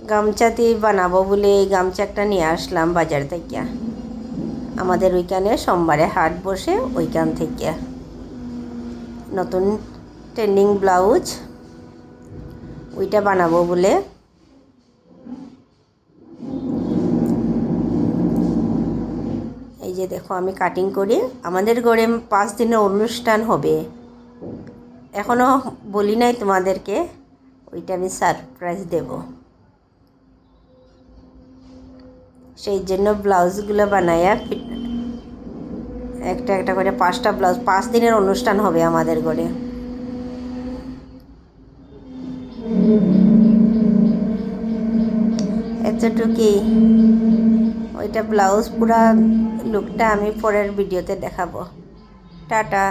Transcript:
গামছাতে বানাবো বলে এই গামছা একটা নিয়ে আসলাম বাজার থেকে। আমাদের ওইখানে সোমবারে হাট বসে, ওইখান থেকে নতুন ট্রেন্ডিং ব্লাউজ ওইটা বানাবো বলে। এই যে দেখো আমি কাটিং করি। আমাদের ঘরে 5 দিনের অনুষ্ঠান হবে, এখনও বলি নাই তোমাদেরকে, ওইটা আমি সারপ্রাইজ দেব। সেই জন্য ব্লাউজগুলো বানাইয়া একটা একটা করে 5টা ব্লাউজ, 5 দিনের অনুষ্ঠান হবে আমাদের ঘরে। এতটুকুই। ওইটা ব্লাউজ পুরা লুকটা আমি পরের ভিডিওতে দেখাবো। টাটা।